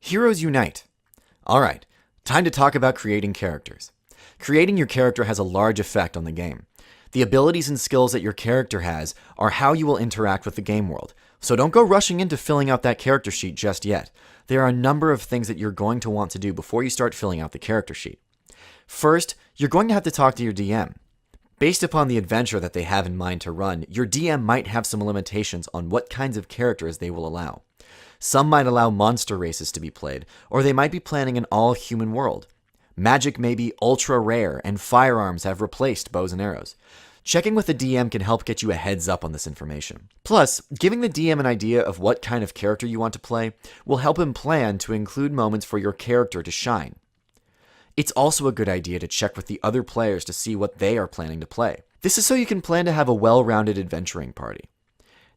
Heroes unite. Alright, time to talk about creating characters. Creating your character has a large effect on the game. The abilities and skills that your character has are how you will interact with the game world, so don't go rushing into filling out that character sheet just yet. There are a number of things that you're going to want to do before you start filling out the character sheet. First, you're going to have to talk to your DM. Based upon the adventure that they have in mind to run, your DM might have some limitations on what kinds of characters they will allow. Some might allow monster races to be played, or they might be planning an all-human world. Magic may be ultra rare, and firearms have replaced bows and arrows. Checking with the DM can help get you a heads up on this information. Plus, giving the DM an idea of what kind of character you want to play will help him plan to include moments for your character to shine. It's also a good idea to check with the other players to see what they are planning to play. This is so you can plan to have a well-rounded adventuring party.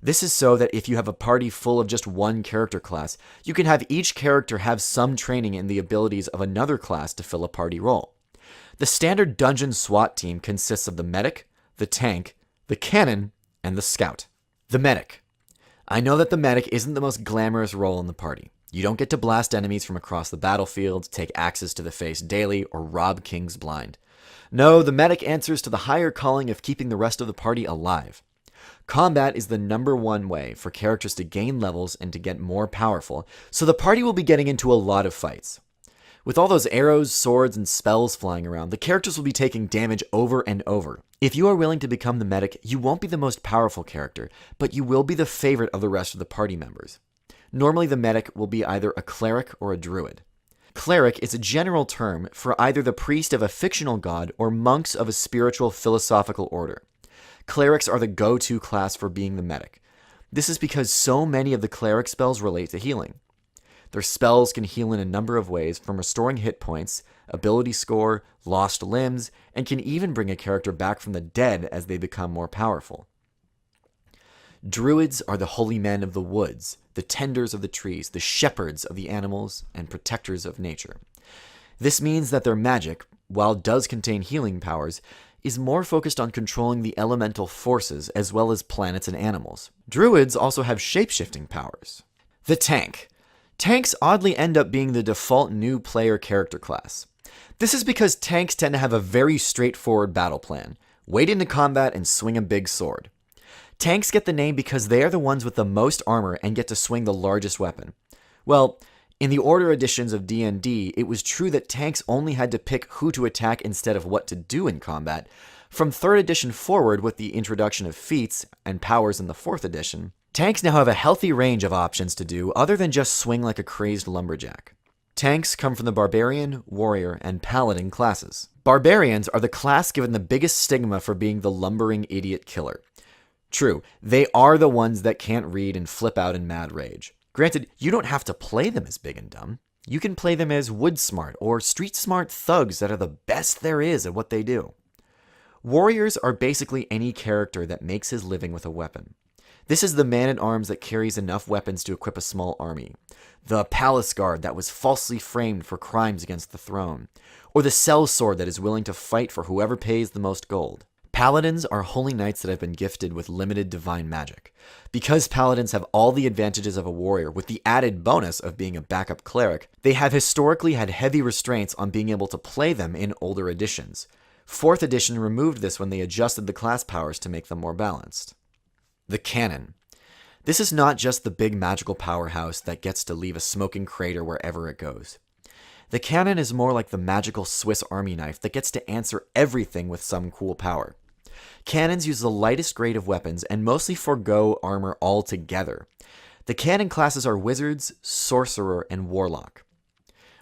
This is so that if you have a party full of just one character class, you can have each character have some training in the abilities of another class to fill a party role. The standard dungeon SWAT team consists of the medic, the tank, the cannon, and the scout. The medic. I know that the medic isn't the most glamorous role in the party. You don't get to blast enemies from across the battlefield, take axes to the face daily, or rob kings blind. No, the medic answers to the higher calling of keeping the rest of the party alive. Combat is the #1 way for characters to gain levels and to get more powerful, so the party will be getting into a lot of fights. With all those arrows, swords, and spells flying around, the characters will be taking damage over and over. If you are willing to become the medic, you won't be the most powerful character, but you will be the favorite of the rest of the party members. Normally the medic will be either a cleric or a druid. Cleric is a general term for either the priest of a fictional god or monks of a spiritual philosophical order. Clerics are the go-to class for being the medic. This is because so many of the cleric spells relate to healing. Their spells can heal in a number of ways, from restoring hit points, ability score, lost limbs, and can even bring a character back from the dead as they become more powerful. Druids are the holy men of the woods, the tenders of the trees, the shepherds of the animals, and protectors of nature. This means that their magic, while it does contain healing powers, is more focused on controlling the elemental forces as well as planets and animals. Druids also have shape-shifting powers. The tank. Tanks oddly end up being the default new player character class. This is because tanks tend to have a very straightforward battle plan. Wade into combat and swing a big sword. Tanks get the name because they are the ones with the most armor and get to swing the largest weapon. Well, in the Order editions of D&D, it was true that tanks only had to pick who to attack instead of what to do in combat. From 3rd edition forward, with the introduction of feats and powers in the 4th edition, tanks now have a healthy range of options to do other than just swing like a crazed lumberjack. Tanks come from the Barbarian, Warrior, and Paladin classes. Barbarians are the class given the biggest stigma for being the lumbering idiot killer. True, they are the ones that can't read and flip out in mad rage. Granted, you don't have to play them as big and dumb. You can play them as wood smart or street smart thugs that are the best there is at what they do. Warriors are basically any character that makes his living with a weapon. This is the man-at-arms that carries enough weapons to equip a small army, the palace guard that was falsely framed for crimes against the throne, or the sellsword that is willing to fight for whoever pays the most gold. Paladins are holy knights that have been gifted with limited divine magic. Because paladins have all the advantages of a warrior with the added bonus of being a backup cleric, they have historically had heavy restraints on being able to play them in older editions. 4th edition removed this when they adjusted the class powers to make them more balanced. The cannon. This is not just the big magical powerhouse that gets to leave a smoking crater wherever it goes. The cannon is more like the magical Swiss Army knife that gets to answer everything with some cool power. Cannons use the lightest grade of weapons and mostly forego armor altogether. The cannon classes are Wizards, Sorcerer, and Warlock.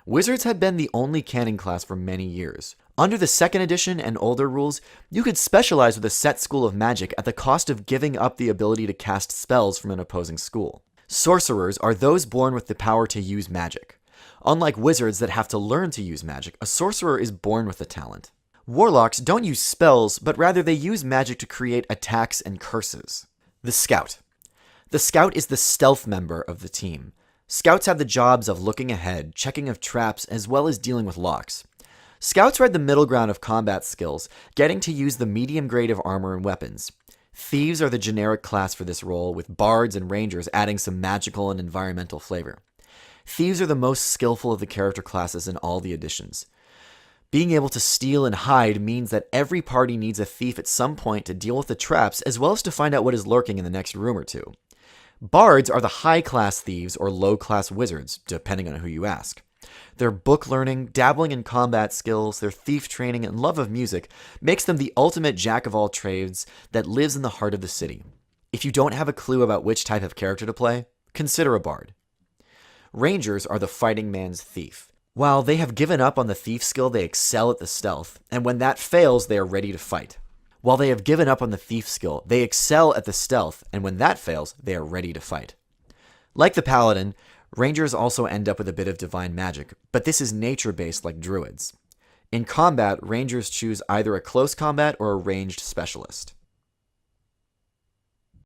Wizards have been the only cannon class for many years. Under the 2nd edition and older rules, you could specialize with a set school of magic at the cost of giving up the ability to cast spells from an opposing school. Sorcerers are those born with the power to use magic. Unlike wizards that have to learn to use magic, a sorcerer is born with the talent. Warlocks don't use spells, but rather they use magic to create attacks and curses. The Scout. The Scout is the stealth member of the team. Scouts have the jobs of looking ahead, checking of traps, as well as dealing with locks. Scouts are at the middle ground of combat skills, getting to use the medium grade of armor and weapons. Thieves are the generic class for this role, with bards and rangers adding some magical and environmental flavor. Thieves are the most skillful of the character classes in all the editions. Being able to steal and hide means that every party needs a thief at some point to deal with the traps, as well as to find out what is lurking in the next room or two. Bards are the high-class thieves or low-class wizards, depending on who you ask. Their book learning, dabbling in combat skills, their thief training, and love of music makes them the ultimate jack-of-all-trades that lives in the heart of the city. If you don't have a clue about which type of character to play, consider a bard. Rangers are the fighting man's thief. While they have given up on the thief skill, they excel at the stealth, and when that fails, they are ready to fight. While they have given up on the thief skill, they excel at the stealth, and when that fails, they are ready to fight. Like the paladin, rangers also end up with a bit of divine magic, but this is nature-based like druids. In combat, rangers choose either a close combat or a ranged specialist.